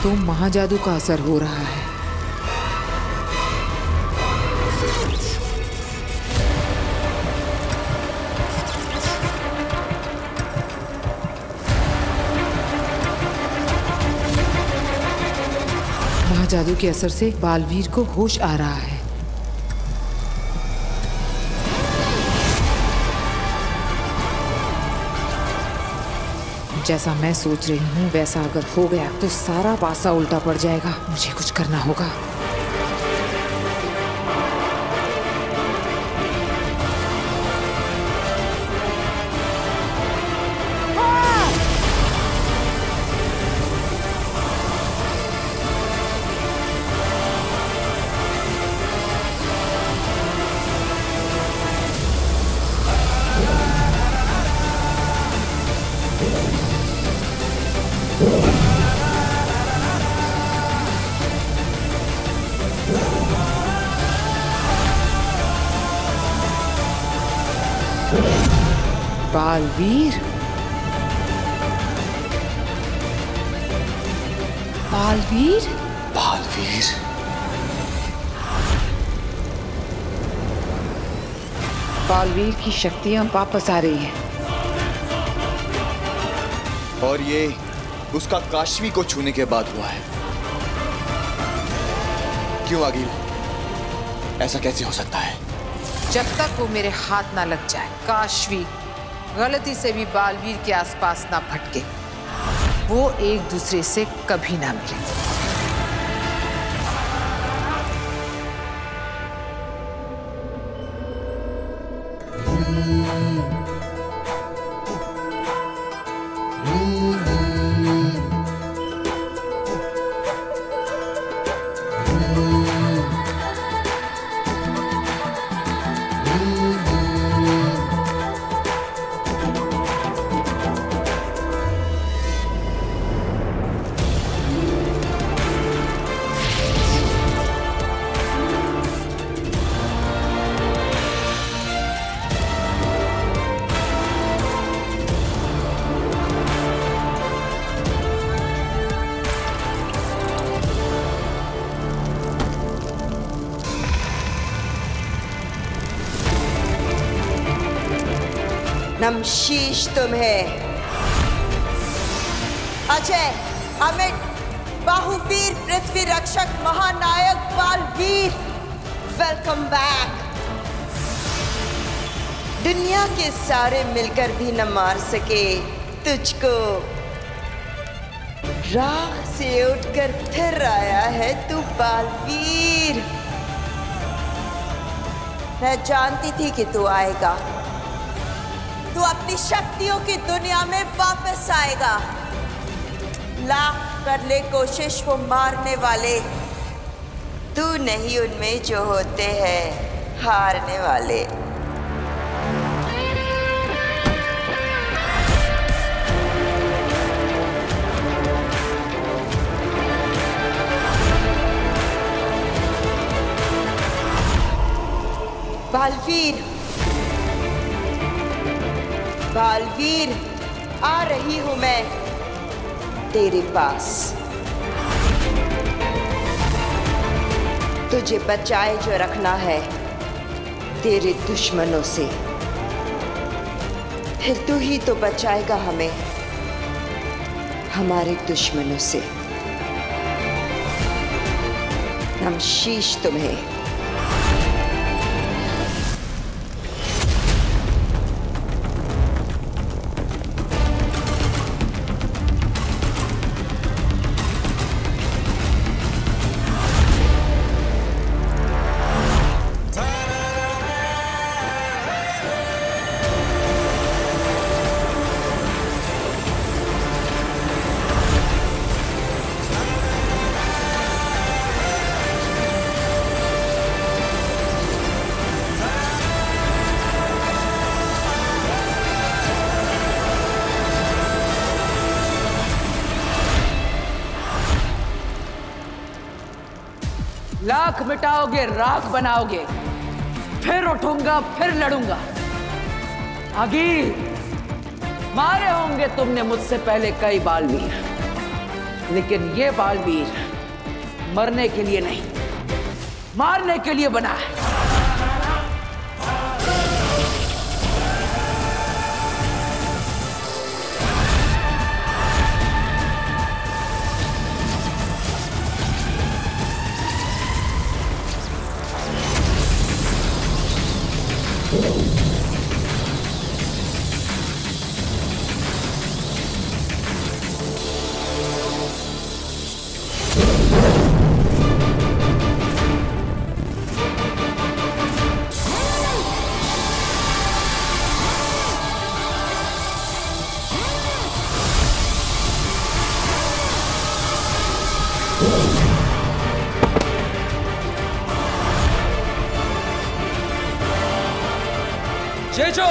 तो महाजादू का असर हो रहा है। महाजादू के असर से बालवीर को होश आ रहा है। जैसा मैं सोच रही हूँ वैसा अगर हो गया तो सारा पासा उल्टा पड़ जाएगा। मुझे कुछ करना होगा। बालवीर, बालवीर, बालवीर। बालवीर की शक्तियां वापस आ रही हैं। और ये उसका काशवी को छूने के बाद हुआ है। क्यों आगिल, ऐसा कैसे हो सकता है? जब तक वो मेरे हाथ ना लग जाए, काशवी गलती से भी बालवीर के आसपास ना भटके, वो एक दूसरे से कभी ना मिले। नमशीश तुम्हें। अजय, अमित, बाहुवीर, पृथ्वी रक्षक, महानायक बालवीर, वेलकम बैक। दुनिया के सारे मिलकर भी न मार सके तुझको। राख से उठकर फिर आया है तू बालवीर। मैं जानती थी कि तू आएगा। तू अपनी शक्तियों की दुनिया में वापस आएगा। लाख कर ले कोशिश वो मारने वाले, तू नहीं उनमें जो होते हैं हारने वाले। बालवीर, बालवीर, आ रही हूं मैं तेरे पास। तुझे बचाए जो रखना है तेरे दुश्मनों से, फिर तू ही तो बचाएगा हमें हमारे दुश्मनों से। नमशीश तुम्हें। लाख मिटाओगे, राख बनाओगे, फिर उठूंगा, फिर लड़ूंगा। आगे मारे होंगे तुमने मुझसे पहले कई बालवीर, लेकिन ये बालवीर मरने के लिए नहीं, मारने के लिए बना है। जेजो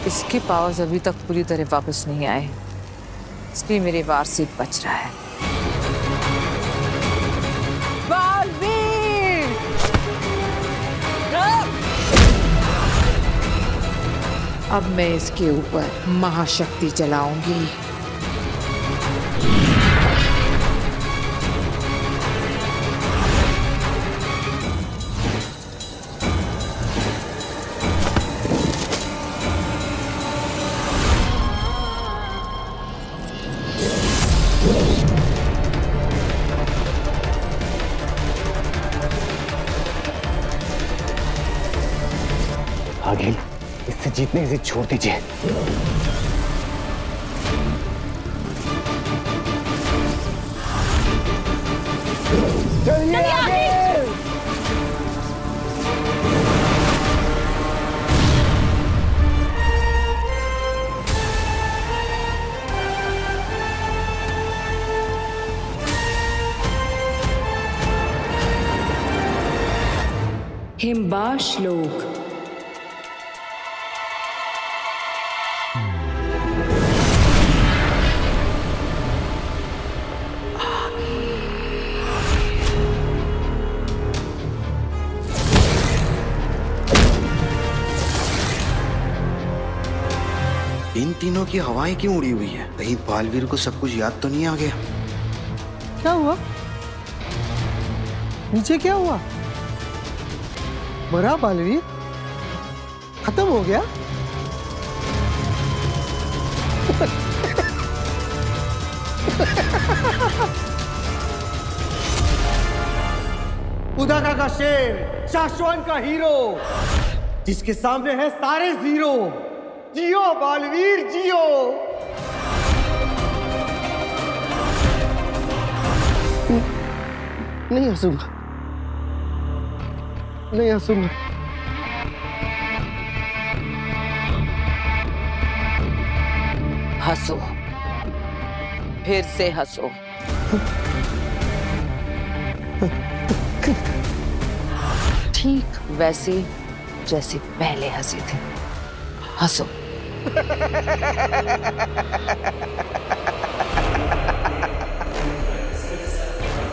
इसके पावर्स अभी तक पूरी तरह वापस नहीं आए, इसलिए मेरे वार से बच रहा है। बालवीर! अब मैं इसके ऊपर महाशक्ति चलाऊंगी। आगे इससे जीतने की जिद छोड़ दीजिए। चलिए आगे। हिमबाश लोग इन तीनों की हवाएं क्यों उड़ी हुई है? कहीं बालवीर को सब कुछ याद तो नहीं आ गया? क्या हुआ? नीचे क्या हुआ? मरा बालवीर? खत्म हो गया? उदाका का शेर, शाश्वन का हीरो, जिसके सामने है सारे जीरो। जियो बालवीर जियो। नहीं हंसूंगा, नहीं हंसूंगा। हंसो, फिर से हंसो। ठीक वैसे जैसे पहले हंसे थे। हंसो।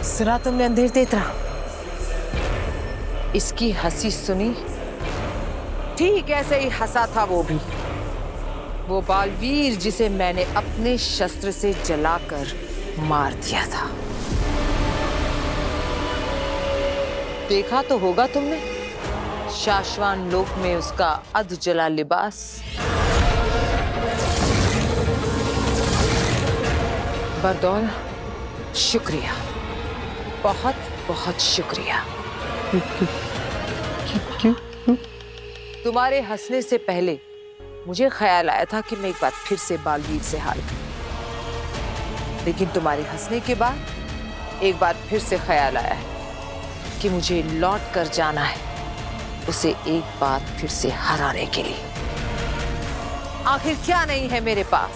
सुना तुमने अंधेर तेतरा? इसकी हंसी सुनी? ठीक ऐसे ही हंसा था वो भी। वो बालवीर जिसे मैंने अपने शस्त्र से जलाकर मार दिया था। देखा तो होगा तुमने, शाश्वान लोक में उसका अधजला लिबास। बरदौल, शुक्रिया, बहुत बहुत शुक्रिया। क्यों? तुम्हारे हंसने से पहले मुझे ख्याल आया था कि मैं एक बार फिर से बालवीर से हार गई, लेकिन तुम्हारे हंसने के बाद एक बार फिर से ख्याल आया है कि मुझे लौट कर जाना है उसे एक बार फिर से हराने के लिए। आखिर क्या नहीं है मेरे पास?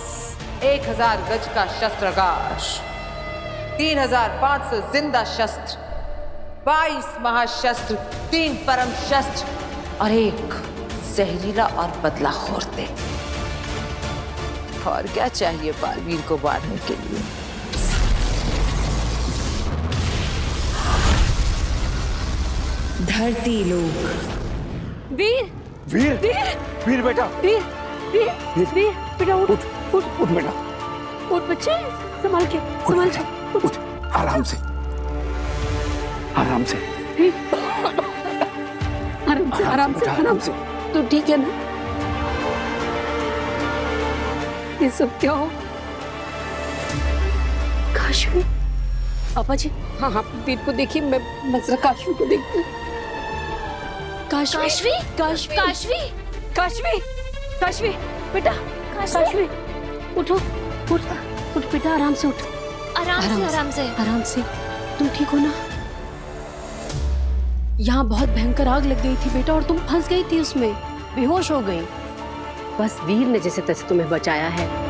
1000 गज का शस्त्रागार, 3500 जिंदा शस्त्र, 22 महाशस्त्र, 3 परम शस्त्र और 1 जहरीला और बदलाखोर तेल। और क्या चाहिए बालवीर को मारने के लिए? धरती लोक। वीर बेटा, वीर बेटा उठ बेटा, उठ बच्चे, संभाल के उठ, आराम से आराम से तो ठीक है ना? ये सब क्या हो? काशवी, पापा जी। हाँ वीर को देखिए, मैं जरा काशवी को देखती हूँ। काशवी बेटा, काशवी उठो, उठ बेटा, आराम से उठ, आराम से। तुम ठीक हो ना? यहाँ बहुत भयंकर आग लग गई थी बेटा, और तुम फंस गई थी उसमें, बेहोश हो गई। बस वीर ने जैसे तैसे तुम्हें बचाया है।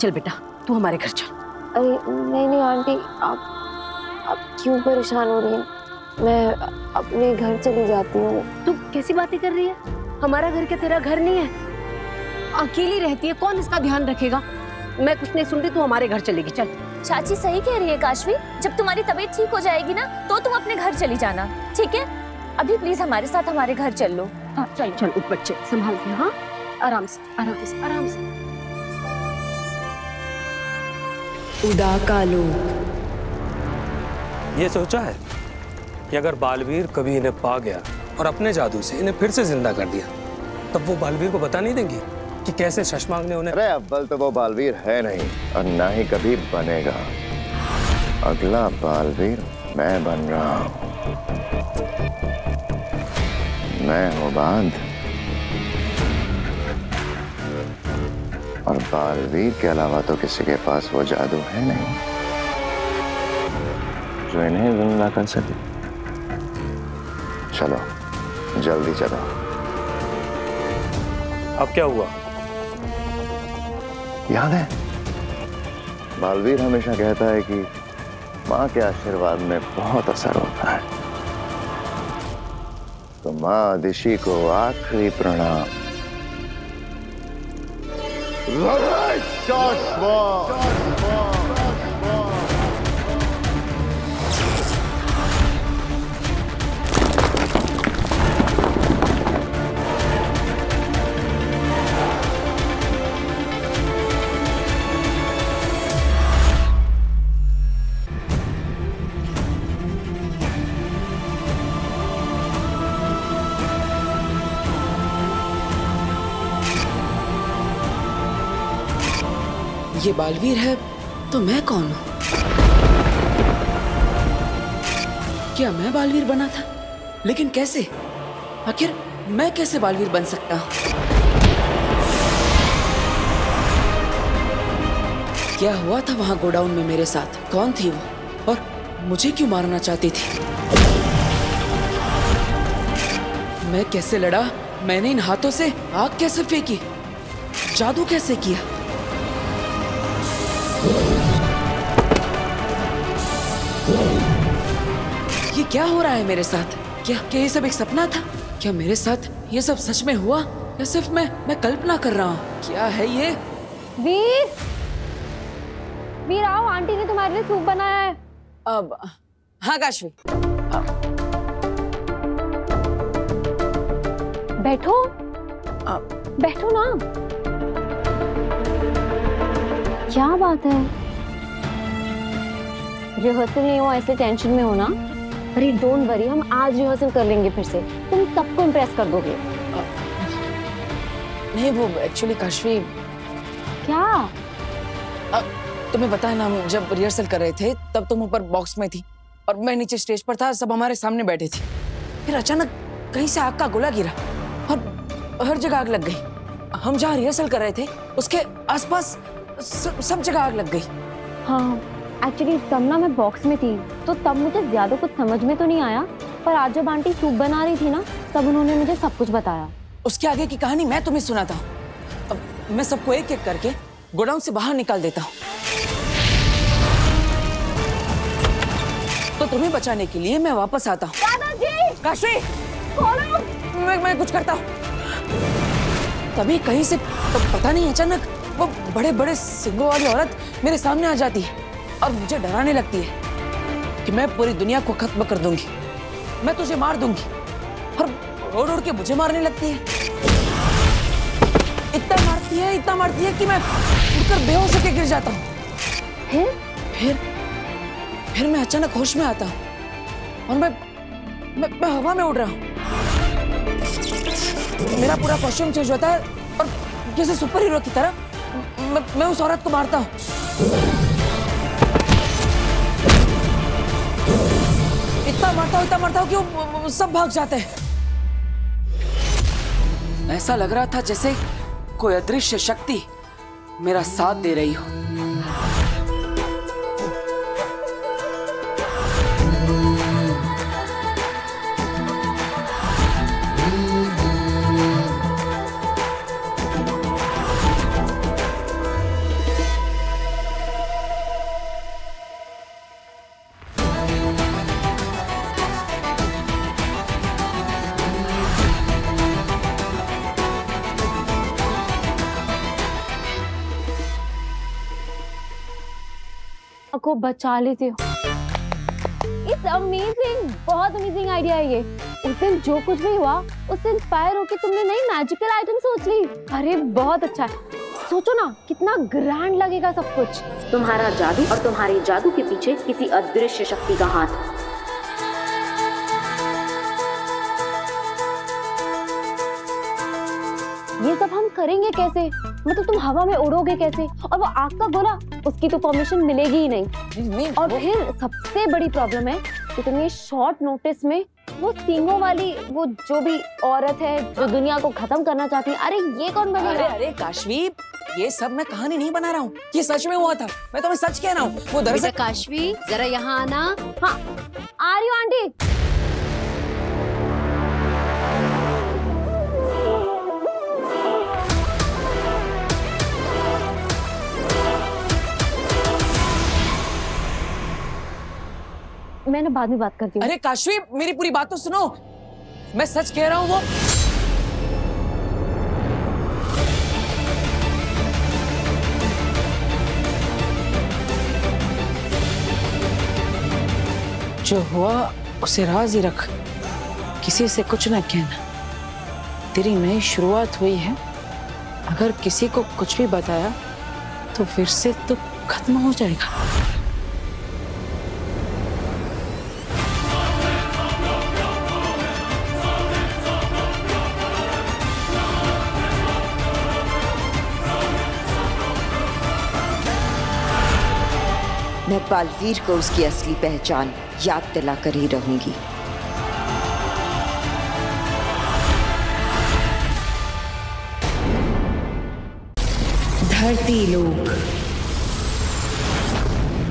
चल बेटा, तू हमारे घर चल। अरे नहीं आंटी, आप क्यों परेशान हो रही हैं? मैं अपने घर चली जाती हूँ। तू कैसी बातें कर रही है? हमारा घर क्या तेरा घर नहीं है? अकेली रहती है, कौन इसका ध्यान रखेगा? मैं कुछ नहीं सुन रही, तू हमारे घर चलेगी। चल। चाची सही कह रही है काशवी, जब तुम्हारी तबीयत ठीक हो जाएगी ना तो तुम अपने घर चली जाना, ठीक है? अभी प्लीज हमारे साथ हमारे घर चल लो। हाँ चल उठ बच्चे, संभाल के। हाँ आराम से। उदाका लोक। ये सोचा है कि अगर बालवीर कभी इन्हें पा गया और अपने जादू से इन्हें फिर से जिंदा कर दिया, तब वो बालवीर को बता नहीं देंगे कि कैसे शशमांग ने उन्हें। अरे अव्वल तो वो बालवीर है नहीं, और ना ही कभी बनेगा। अगला बालवीर मैं बन रहा हूँ। मैं हूँ बांध, और बालवीर के अलावा तो किसी के पास वो जादू है नहीं जो इन्हें जिंदा कर सके। चलो जल्दी चलो। अब क्या हुआ? याद है, बालवीर हमेशा कहता है कि माँ के आशीर्वाद में बहुत असर होता है। तो माँ दिशी को आखिरी प्रणाम। ये बालवीर है तो मैं कौन हूँ? क्या मैं बालवीर बना था? लेकिन कैसे? आखिर मैं कैसे बालवीर बन सकता हूँ? क्या हुआ था वहां गोडाउन में मेरे साथ? कौन थी वो और मुझे क्यों मारना चाहती थी? मैं कैसे लड़ा? मैंने इन हाथों से आग कैसे फेंकी? जादू कैसे किया? ये क्या हो रहा है मेरे साथ? क्या ये सब एक सपना था? क्या मेरे साथ ये सब सच में हुआ या सिर्फ मैं कल्पना कर रहा हूँ? क्या है ये? वीर, वीर आओ, आंटी ने तुम्हारे लिए सूप बनाया है। अब हाँ काशवी, बैठो, बैठो ना। क्या बात है? रिहर्सल नहीं हो ऐसे टेंशन में हो ना? अरे डोंट वरी, हम आज रिहर्सल कर लेंगे फिर से। तुम सबको इम्प्रेस कर दोगे। नहीं वो एक्चुअली काशवी, क्या? तुम्हें पता है ना, हम जब रिहर्सल कर रहे थे तब तुम ऊपर बॉक्स में थी और मैं नीचे स्टेज पर था, सब हमारे सामने बैठे थे। फिर अचानक कहीं से आग का गोला गिरा और हर जगह आग लग गई। हम जहाँ रिहर्सल कर रहे थे उसके आसपास सब जगह आग लग गई। हाँ एक्चुअली तब ना मैं बॉक्स में थी तो तब मुझे ज्यादा कुछ समझ में तो नहीं आया, पर आज जब आंटी सूप बना रही थी ना तब उन्होंने मुझे सब कुछ बताया। उसके आगे की कहानी मैं तुम्हें सुनाता हूँ। अब मैं सबको एक एक करके गोडाउन से बाहर निकाल देता हूँ। तो तुम्हें बचाने के लिए मैं वापस आता हूँ। दादाजी! काशवी! मैं कुछ करता हूँ। तभी कहीं से तो पता नहीं अचानक वो बड़े बड़े सिंगों वाली औरत मेरे सामने आ जाती है और मुझे डराने लगती है कि मैं पूरी दुनिया को खत्म कर दूंगी, मैं तुझे मार दूंगी, और रोड उड़ के मुझे मारने लगती है। इतना मारती है कि मैं उड़कर बेहोश होकर गिर जाता हूँ। फिर मैं अचानक होश में आता हूँ और मैं हवा में उड़ रहा हूँ। मेरा पूरा कॉस्ट्यूम चेंज होता है और जैसे सुपर हीरो की तरह मैं उस औरत को मारता हूँ। इतना मारता हूँ कि वो सब भाग जाते हैं। ऐसा लग रहा था जैसे कोई अदृश्य शक्ति मेरा साथ दे रही हो। को बचा लेते हो। इट्स अमेजिंग, बहुत अमेजिंग आइडिया है ये। उस दिन जो कुछ भी हुआ उससे इंस्पायर होकर तुमने नई मैजिकल आइटम सोच ली। अरे बहुत अच्छा है। सोचो ना कितना ग्रैंड लगेगा सब कुछ। तुम्हारा जादू और तुम्हारे जादू के पीछे किसी अदृश्य शक्ति का हाथ। ये सब हम करेंगे कैसे? मतलब तुम हवा में उड़ोगे कैसे? और वो आग का गोला, उसकी तो परमिशन मिलेगी ही नहीं। और फिर सबसे बड़ी प्रॉब्लम है कि तुम ये शॉर्ट नोटिस में वो सींगों वाली वो जो भी औरत है जो दुनिया को खत्म करना चाहती है, अरे ये कौन बनेगा? अरे काशवी, ये सब मैं कहानी नहीं बना रहा हूँ, ये सच में हुआ था। मैं तुम्हें सच कह रहा हूँ। वो दरअसल काशवी जरा यहाँ आना। हाँ आ रही हूँ आंटी। मैं ना बाद में बात करती हूँ। अरे काशवी मेरी पूरी बात तो सुनो, मैं सच कह रहा हूँ। वो जो हुआ उसे राज ही रख, किसी से कुछ ना कहना। तेरी नई शुरुआत हुई है, अगर किसी को कुछ भी बताया तो फिर से तो खत्म हो जाएगा। मैं बालवीर को उसकी असली पहचान याद दिलाकर ही रहूंगी। धरती लोक।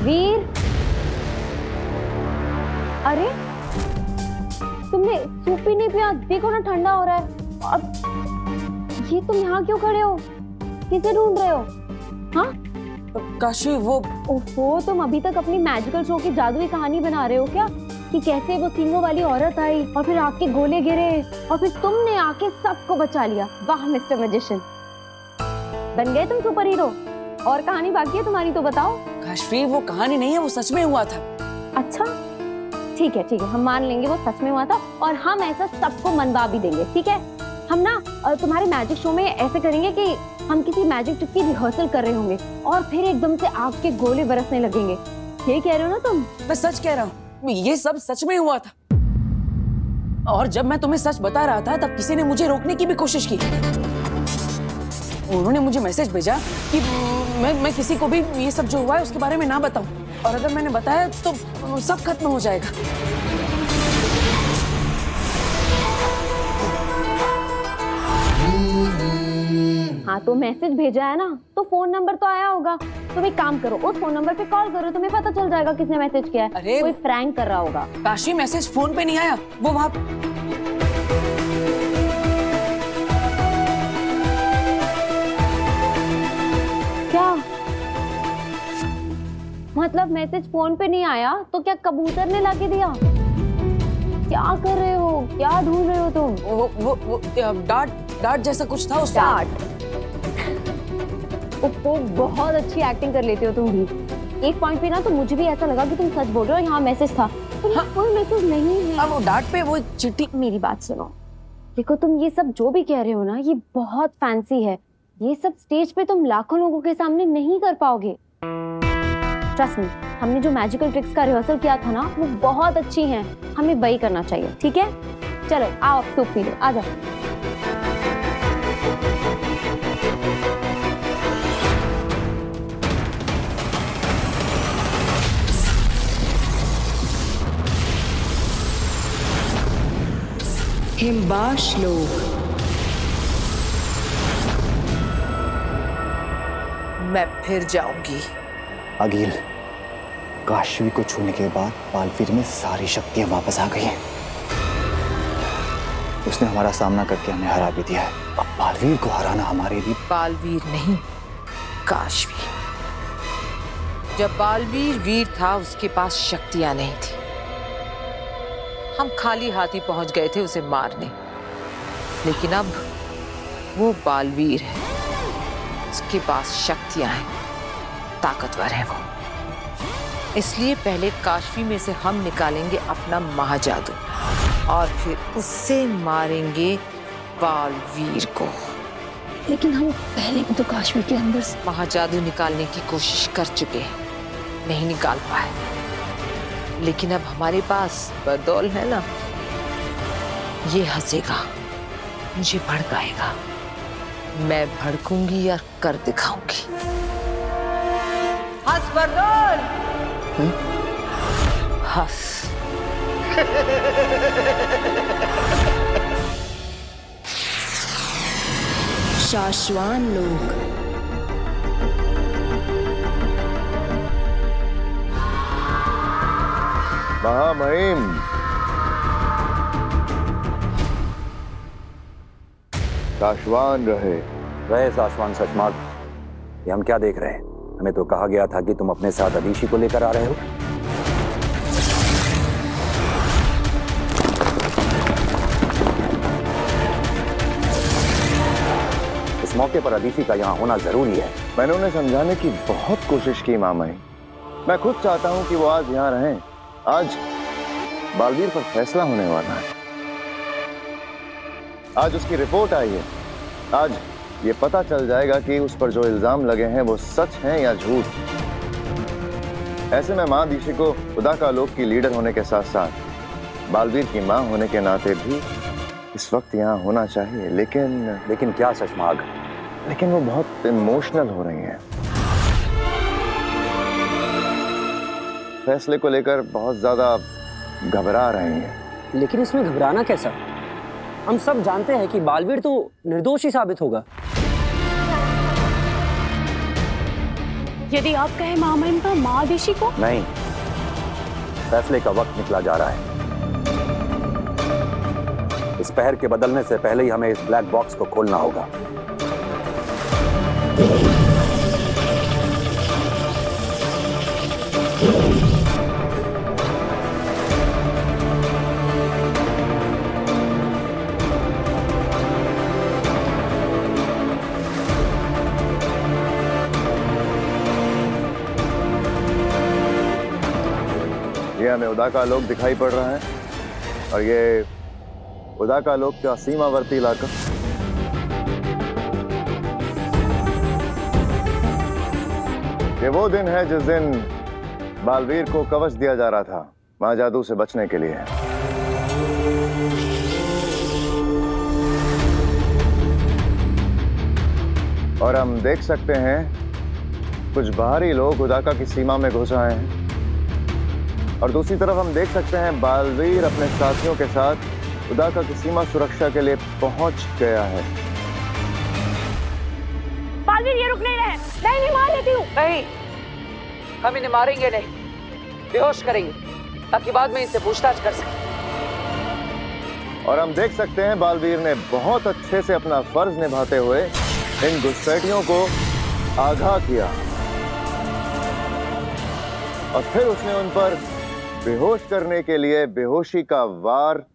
वीर, अरे तुम तुमने सूप भी नहीं पिया? देखो ना ठंडा हो रहा है। अब ये तुम यहाँ क्यों खड़े हो? किसे ढूंढ रहे हो? हाँ काशवी वो ओफो, तुम अभी तक अपनी मैजिकल शो की जादुई कहानी बना रहे हो क्या? कि कैसे वो सींगों वाली औरत आई और फिर आग के गोले गिरे और फिर तुमने आके सबको बचा लिया। वाह मिस्टर मैजिशियन, बन गए तुम सुपर हीरो। और कहानी बाकी है तुम्हारी तो बताओ। काशवी वो कहानी नहीं है, वो सच में हुआ था। अच्छा ठीक है हम मान लेंगे वो सच में हुआ था और हम ऐसा सबको मनवा भी देंगे, ठीक है? हम ना तुम्हारे मैजिक शो में ऐसे करेंगे कि हम किसी मैजिक ट्रिक की रिहर्सल कर रहे होंगे और फिर एकदम से आग के गोले बरसने लगेंगे। ये कह रहे हो ना तुम? मैं सच कह रहा हूँ, ये सब सच में हुआ था। और जब मैं तुम्हें सच बता रहा था तब किसी ने मुझे रोकने की भी कोशिश की। उन्होंने मुझे मैसेज भेजा कि मैं किसी को भी ये सब जो हुआ है उसके बारे में ना बताऊं, और अगर मैंने बताया तो सब खत्म हो जाएगा। हाँ तो मैसेज भेजा है ना, तो फोन नंबर तो आया होगा। तुम एक काम करो, उस फोन नंबर पे कॉल करो, तुम्हें पता चल जाएगा किसने मैसेज किया है। अरे कोई प्रैंक कर रहा होगा। काशी मैसेज फोन पे नहीं आया, वो वहाँ क्या मतलब? मैसेज फोन पे नहीं आया तो क्या कबूतर ने लाके दिया? क्या कर रहे हो? क्या ढूंढ रहे हो तुम? वो डार्ट जैसा कुछ था। उस डार्ट? बहुत अच्छी एक्टिंग कर लेते हो तुम भी। एक पॉइंट पे ना तो मुझे भी ऐसा लगा कि तुम सच बोल रहे हो। यहाँ मैसेज था। हाँ, कोई मैसेज नहीं है। वो डार्ट पे वो चिट्ठी। मेरी बात सुनो, देखो तुम ये सब जो भी कह रहे हो ना, ये बहुत फैंसी है। ये सब स्टेज पे तुम लाखों लोगों के सामने नहीं कर पाओगे। ट्रस्ट मी, हमने जो मैजिकल ट्रिक्स का रिहर्सल किया था ना, वो बहुत अच्छी हैं। हमें वही करना चाहिए, ठीक है? चलो आओ, सूप पी लो, आ जाओ। हिमबाश लोग। मैं फिर जाऊंगी। अगिल, काशवी को छूने के बाद बालवीर में सारी शक्तियां वापस आ गई हैं। उसने हमारा सामना करके हमें हरा भी दिया है। अब बालवीर को हराना हमारे लिए। बालवीर नहीं, काशवी। जब बालवीर वीर था उसके पास शक्तियां नहीं थी। हम खाली हाथी पहुंच गए थे उसे मारने, लेकिन अब वो बालवीर है, उसके पास शक्तियां हैं, ताकतवर है वो। इसलिए पहले काशवी में से हम निकालेंगे अपना महाजादू और फिर उससे मारेंगे बालवीर को। लेकिन हम पहले भी तो काशवी के अंदर से महाजादू निकालने की कोशिश कर चुके हैं, नहीं निकाल पाए। लेकिन अब हमारे पास बदौल है ना, ये हंसेगा, मुझे भड़काएगा, मैं भड़कूंगी और कर दिखाऊंगी। हंस बदौल, हंस। शाश्वान लोग। महामहिम, शाश्वान रहे शाश्वान सचमार्ग। ये हम क्या देख रहे हैं? हमें तो कहा गया था कि तुम अपने साथ अदीशी को लेकर आ रहे हो। इस मौके पर अदीशी का यहाँ होना जरूरी है। मैंने उन्हें समझाने की बहुत कोशिश की मामाई। मैं खुद चाहता हूँ कि वो आज यहाँ रहें। आज बालवीर पर फैसला होने वाला है। आज उसकी रिपोर्ट आई है। आज ये पता चल जाएगा कि उस पर जो इल्जाम लगे हैं वो सच हैं या झूठ। ऐसे में माँ अदीशी को उदाकालोक की लीडर होने के साथ साथ बालवीर की माँ होने के नाते भी इस वक्त यहाँ होना चाहिए। लेकिन क्या सचमार्ग? लेकिन वो बहुत इमोशनल हो रही हैं। फैसले को लेकर बहुत ज्यादा घबरा रही हैं। लेकिन इसमें घबराना कैसा? हम सब जानते हैं कि बालवीर तो निर्दोष ही साबित होगा। यदि आप कहें महामहिम तो माँ अदीशी को? नहीं, फैसले का वक्त निकला जा रहा है। इस पहर के बदलने से पहले ही हमें इस ब्लैक बॉक्स को खोलना होगा। ये हमें उदाका लोक दिखाई पड़ रहा है और ये उदाका लोक का सीमावर्ती इलाका। ये वो दिन है जिस दिन बालवीर को कवच दिया जा रहा था महाजादू से बचने के लिए। और हम देख सकते हैं कुछ बाहरी लोग उदाका की सीमा में घुस आए हैं और दूसरी तरफ हम देख सकते हैं बालवीर अपने साथियों के साथ उदाका की सीमा सुरक्षा के लिए पहुंच गया है। बालवीर ये रुक नहीं रहे। नहीं मार लेती हूँ। नहीं, हम इन्हें मारेंगे नहीं, बेहोश करेंगे ताकि बाद में इनसे पूछताछ कर सकें। और हम देख सकते हैं बालवीर ने बहुत अच्छे से अपना फर्ज निभाते हुए इन घुसपैठियों को आगाह किया और फिर उसने उन पर बेहोश करने के लिए बेहोशी का वार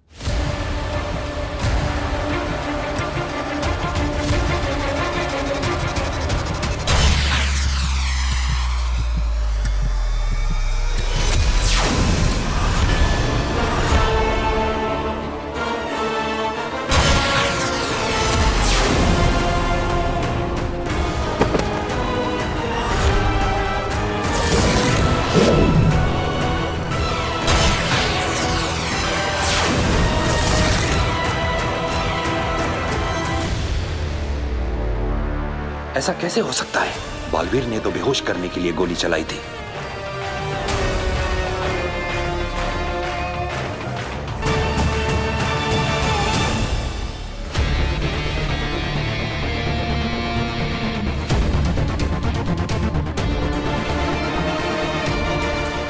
ऐसा कैसे हो सकता है? बालवीर ने तो बेहोश करने के लिए गोली चलाई थी।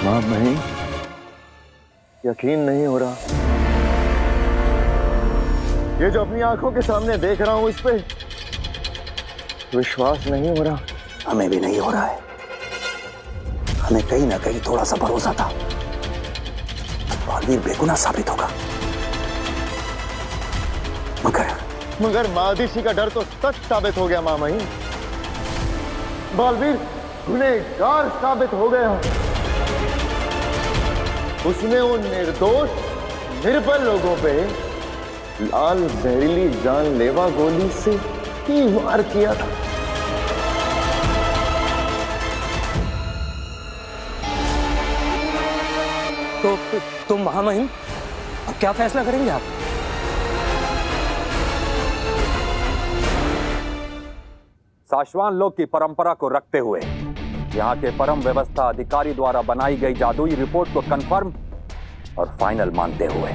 मां नहीं, यकीन नहीं हो रहा। ये जो अपनी आंखों के सामने देख रहा हूं इस पे विश्वास नहीं हो रहा। हमें भी नहीं हो रहा है। हमें कहीं ना कहीं थोड़ा सा भरोसा था बालवीर बेगुनाह साबित होगा, मगर मादिशी का डर तो सच साबित हो गया। मामही, बालवीर गुनहगार साबित हो गया। उसने उन निर्दोष निर्बल लोगों पे लाल जहरीली जानलेवा गोली से ही वार किया था। तो महामहिम, अब क्या फैसला करेंगे आप? साशवान लोक की परंपरा को रखते हुए यहाँ के परम व्यवस्था अधिकारी द्वारा बनाई गई जादुई रिपोर्ट को कंफर्म और फाइनल मानते हुए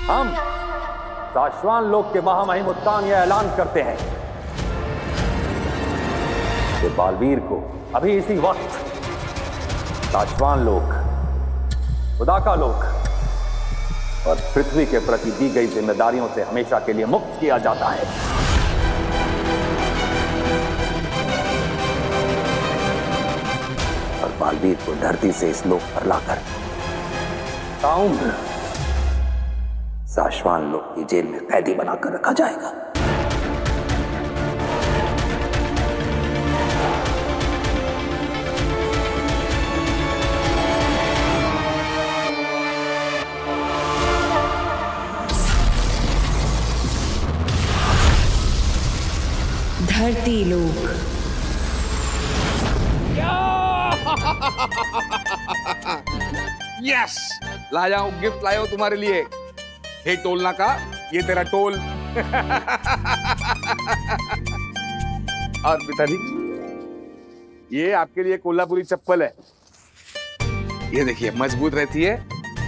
हम साशवान लोक के महामहिम उत्तान यह ऐलान करते हैं कि बालवीर को अभी इसी वक्त साशवान लोक, उदाका लोक और पृथ्वी के प्रति दी गई जिम्मेदारियों से हमेशा के लिए मुक्त किया जाता है। और बालवीर को धरती से इस लोक पर लाकर ताउम्र साशवान लोक की जेल में कैदी बनाकर रखा जाएगा। धरती लोक। यस, लाया हूं गिफ्ट, लाया हूं तुम्हारे लिए। हे टोलना का, ये तेरा टोल। और पिताजी, ये आपके लिए कोल्हापुरी चप्पल है। ये देखिए, मजबूत रहती है,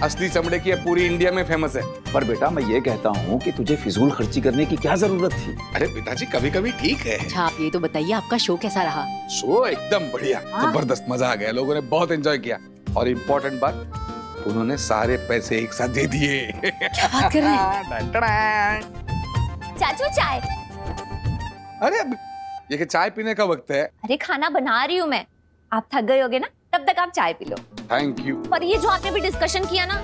असली चमड़े की है, पूरी इंडिया में फेमस है। पर बेटा, मैं ये कहता हूँ कि तुझे फिजूल खर्ची करने की क्या जरूरत थी? अरे पिताजी, कभी कभी ठीक है। अच्छा, आप ये तो बताइए, आपका शो कैसा रहा? शो एकदम बढ़िया, जबरदस्त, मजा आ गया, लोगों ने बहुत एंजॉय किया। और इम्पोर्टेंट बात, उन्होंने सारे पैसे एक साथ दे दिए। क्या बात कर रहे हैं? चाचू चाय। अरे ये कि चाय पीने का वक्त है। अरे खाना बना रही हूँ मैं, आप थक गए होगे ना, तब तक आप चाय पी लो। Thank you. पर ये जो आपने भी डिस्कशन किया ना,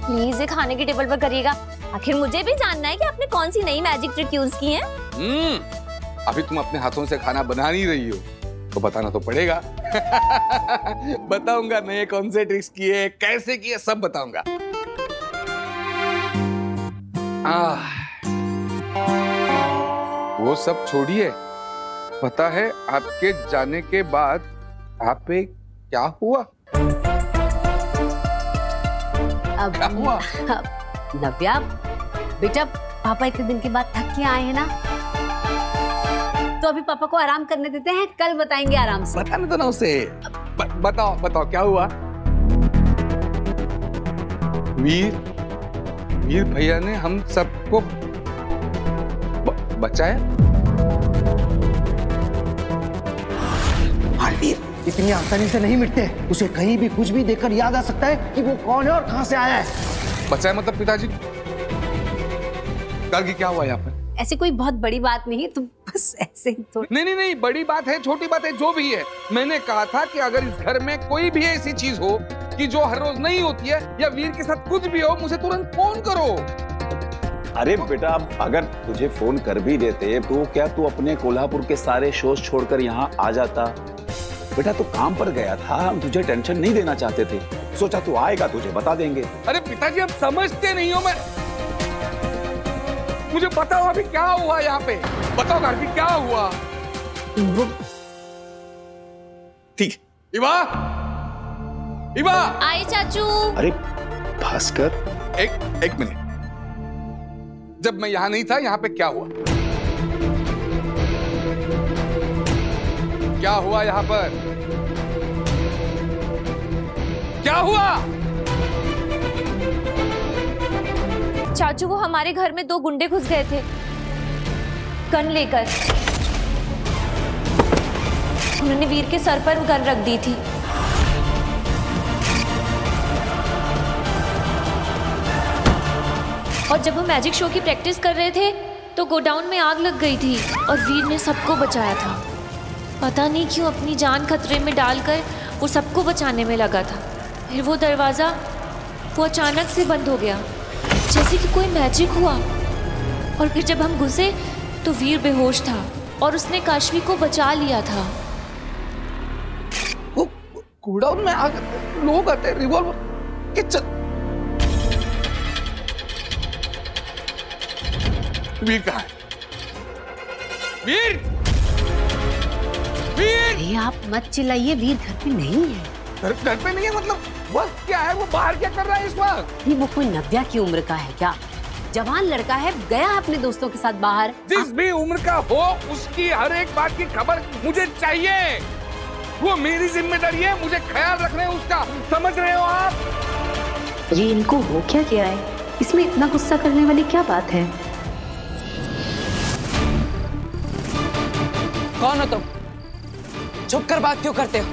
प्लीज ये खाने की टेबल पर करिएगा। आखिर मुझे भी जानना है कि आपने कौन सी नई मैजिक ट्रिक यूज की है। अभी तुम अपने हाथों से खाना बना नहीं रही हो तो बताना तो पड़ेगा। बताऊंगा नए कौन से ट्रिक्स किए, कैसे किए, सब बताऊंगा। वो सब छोड़िए, पता है आपके जाने के बाद आप पे क्या हुआ? अब क्या हुआ? नव्या बेटा, पापा इतने दिन के बाद थक के आए हैं ना, तो अभी पापा को आराम करने देते हैं, कल बताएंगे आराम से। बताने दो ना उसे। बताओ बताओ क्या हुआ? वीर भैया ने हम सबको बचाया। बालवीर इतनी आसानी से नहीं मिटते, उसे कहीं भी कुछ भी देखकर याद आ सकता है कि वो कौन है और कहां से आया है। बचाया मतलब पिताजी? कल की क्या हुआ यहाँ पे? ऐसी कोई बहुत बड़ी बात नहीं है, तुम बस ऐसे ही तो। नहीं, बड़ी बात है, छोटी बात है, जो भी है। मैंने कहा था कि अगर इस घर में कोई भी ऐसी चीज हो कि जो हर रोज नहीं होती है, या वीर के साथ कुछ भी हो, मुझे तुरंत फोन करो। अरे बेटा, अगर तुझे फोन कर भी देते तो क्या तू अपने कोल्हापुर के सारे शोज छोड़कर यहाँ आ जाता? बेटा तू काम पर गया था, हम तुझे टेंशन नहीं देना चाहते थे, सोचा तू आएगा तुझे बता देंगे। अरे पिताजी आप समझते नहीं हो, मैं मुझे बताओ अभी क्या हुआ यहाँ पे, बताओ अभी क्या हुआ। वो ठीक, इवा आए चाचू। अरे भास्कर, एक मिनट, जब मैं यहाँ नहीं था यहाँ पे क्या हुआ? क्या हुआ यहाँ पर? क्या हुआ? चाचू वो हमारे घर में 2 गुंडे घुस गए थे गन लेकर। उन्होंने वीर के सर पर गन रख दी थी। और जब हम मैजिक शो की प्रैक्टिस कर रहे थे तो गोडाउन में आग लग गई थी और वीर ने सबको बचाया था। पता नहीं क्यों अपनी जान खतरे में डालकर वो सबको बचाने में लगा था। फिर वो दरवाज़ा वो अचानक से बंद हो गया, जैसे कि कोई मैजिक हुआ। और फिर जब हम घुसे तो वीर बेहोश था और उसने काशवी को बचा लिया था। वो गोडाउन में आग, लोग आते, रिवॉल्वर के वीर कहाँ है? वीर! अरे आप मत चिल्लाइए, वीर घर पे नहीं है। घर पे नहीं है मतलब वक्त क्या है? वो बाहर क्या कर रहा है इस वक्त? वो कोई नव्या की उम्र का है क्या? जवान लड़का है, गया अपने दोस्तों के साथ बाहर। जिस भी उम्र का हो, उसकी हर एक बात की खबर मुझे चाहिए। वो मेरी जिम्मेदारी है, मुझे ख्याल रखना है उसका, समझ रहे हो आप? ये इनको हो क्या गया है? इसमें इतना गुस्सा करने वाली क्या बात है? कौन हो तुम? छुप कर बात क्यों करते हो?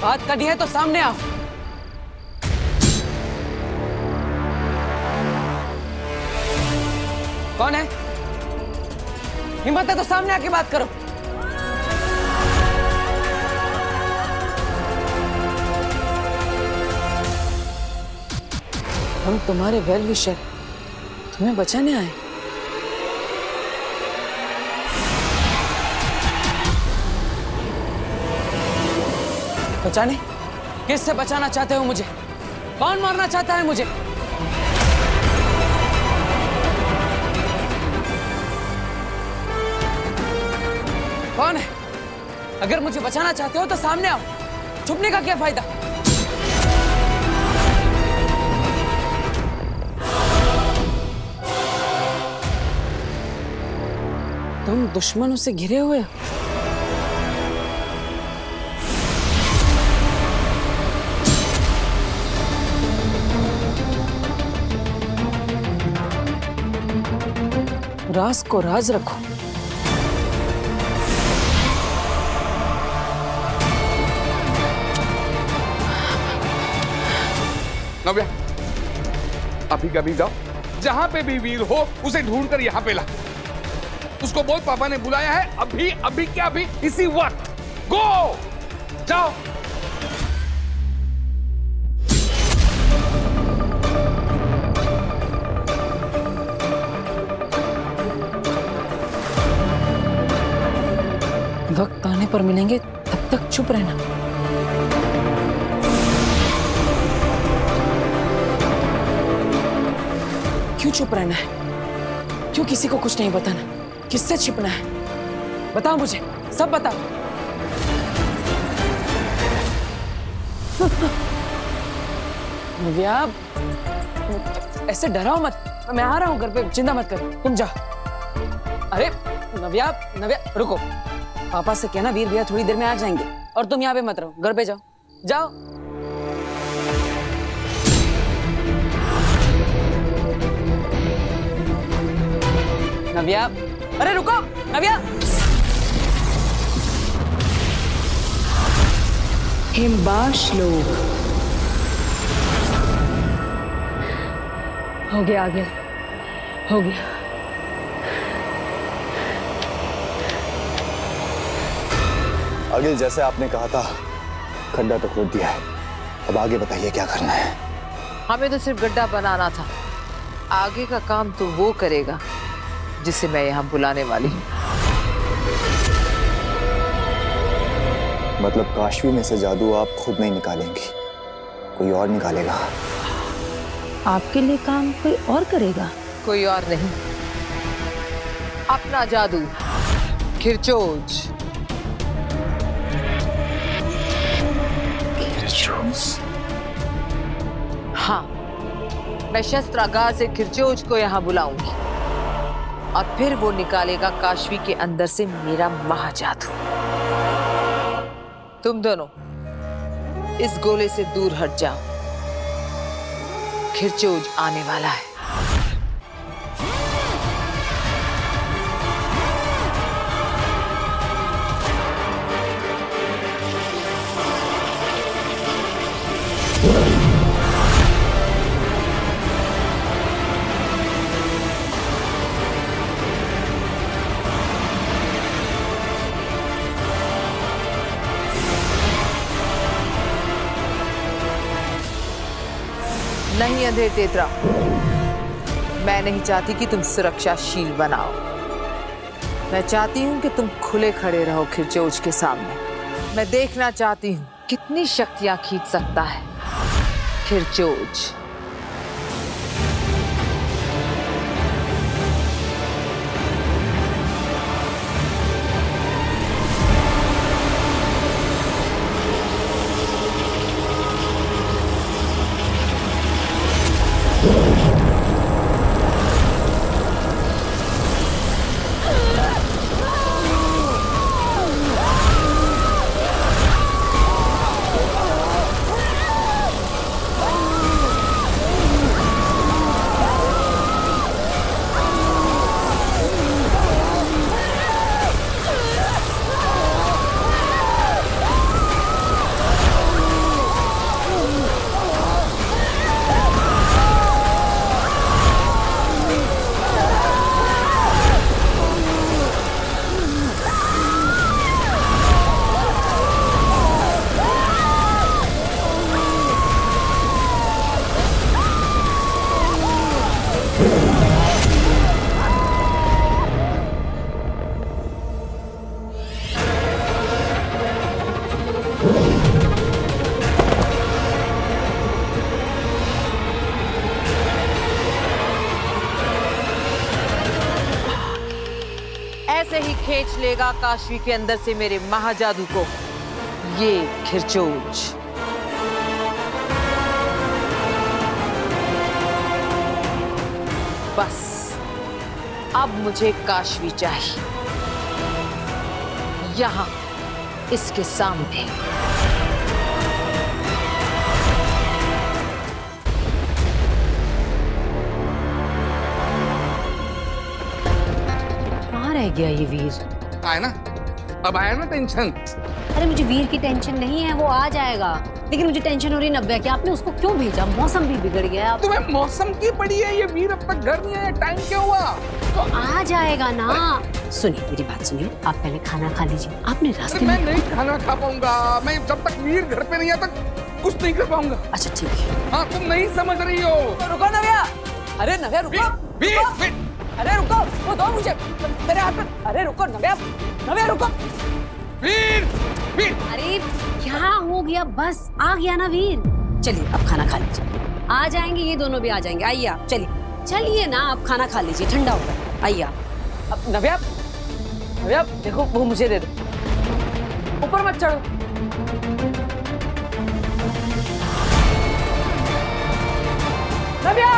बात करनी है तो सामने आओ। कौन है? हिम्मत है तो सामने आके बात करो। हम तुम्हारे वेल विशर, तुम्हें बचाने आए। बचाने? किससे बचाना चाहते हो मुझे? कौन मारना चाहता है मुझे? कौन है? अगर मुझे बचाना चाहते हो तो सामने आओ, छुपने का क्या फायदा? तुम दुश्मनों से घिरे हुए हो। राज को राज रखो। नव्या, अभी कभी जाओ, जहां पे भी वीर हो उसे ढूंढकर यहाँ पे ला। उसको बोल पापा ने बुलाया है, अभी अभी क्या अभी, इसी वक्त। गो, जाओ। वक्त आने पर मिलेंगे, तब तक चुप रहना। क्यों चुप रहना है? क्यों किसी को कुछ नहीं बताना? किससे छिपना है? बताओ मुझे, सब बताओ। नव्या, ऐसे डराओ मत। मैं आ रहा हूँ घर पे, चिंता मत कर, तुम जाओ। अरे नव्या, नव्या रुको। पापा से कहना वीर भैया थोड़ी देर में आ जाएंगे, और तुम यहाँ पे मत रहो, घर पे जाओ। जाओ। नव्या, अरे रुको नव्या। हिमबाश लोग। हो गया, आ गया, हो गया। अगिल, जैसे आपने कहा था, खड्डा तो खोद दिया है, अब आगे बताइए क्या करना है। हमें तो सिर्फ गड्ढा बनाना था, आगे का काम तो वो करेगा जिसे मैं यहाँ बुलाने वाली हूँ। मतलब काशवी में से जादू आप खुद नहीं निकालेंगी, कोई और निकालेगा? आपके लिए काम कोई और करेगा? कोई और नहीं, अपना जादू, खिरचोज। हाँ, मैं शस्त्रागार से खिरचोज को यहाँ बुलाऊंगी और फिर वो निकालेगा काशवी के अंदर से मेरा महाजादू। तुम दोनों इस गोले से दूर हट जाओ, खिरचोज आने वाला है। नहीं अंधेर तेतरा, मैं नहीं चाहती कि तुम सुरक्षाशील बनाओ। मैं चाहती हूं कि तुम खुले खड़े रहो खिरचोज के सामने। मैं देखना चाहती हूं कितनी शक्तियां खींच सकता है खिरचोज। ऐसे ही खींच लेगा काशवी के अंदर से मेरे महाजादू को ये खिरचोज। बस अब मुझे काशवी चाहिए, यहां इसके सामने। कहाँ रह गया ये वीर? आए ना, अब आया ना टेंशन? अरे मुझे वीर की टेंशन नहीं है, वो आ जाएगा। लेकिन मुझे टेंशन हो रही है नव्या की, आपने उसको क्यों भेजा? मौसम भी बिगड़ गया है। तुम्हें मौसम की पड़ी है? ये वीर अब तक घर नहीं आया, टाइम क्या हुआ? तो आ जाएगा ना। सुनिए मेरी बात सुनिए, आप पहले खाना खा लीजिए। आपने रास्ते मैं में नहीं खाना खा पाऊंगा, मैं जब तक वीर घर पे नहीं आता कुछ नहीं कर पाऊंगा। अच्छा ठीक है। हाँ तुम नहीं समझ रही हो। रुको नव्या, अरे नव्या रुको। वीर, अरे रुको, वो दो मुझे मेरे हाथ में। अरे रुको नव्या, नव्या रुको। वीर, वीर। अरे क्या हो गया? बस आ गया ना वीर। चलिए अब खाना खा लीजिए। आ जाएंगे ये दोनों भी आ जाएंगे। आइए आप, चलिए चलिए ना, आप खाना खा लीजिए, ठंडा होगा। आइए आप। अब नव्या, नव्या देखो वो मुझे दे दो, ऊपर मत चढ़ो। नव्या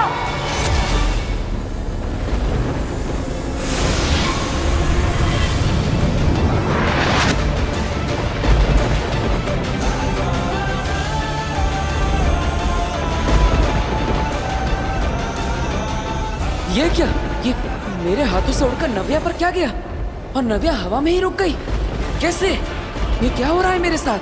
ये क्या? ये मेरे हाथों से उड़कर नव्या पर क्या गया? और नव्या हवा में ही रुक गई? कैसे? ये क्या हो रहा है मेरे साथ?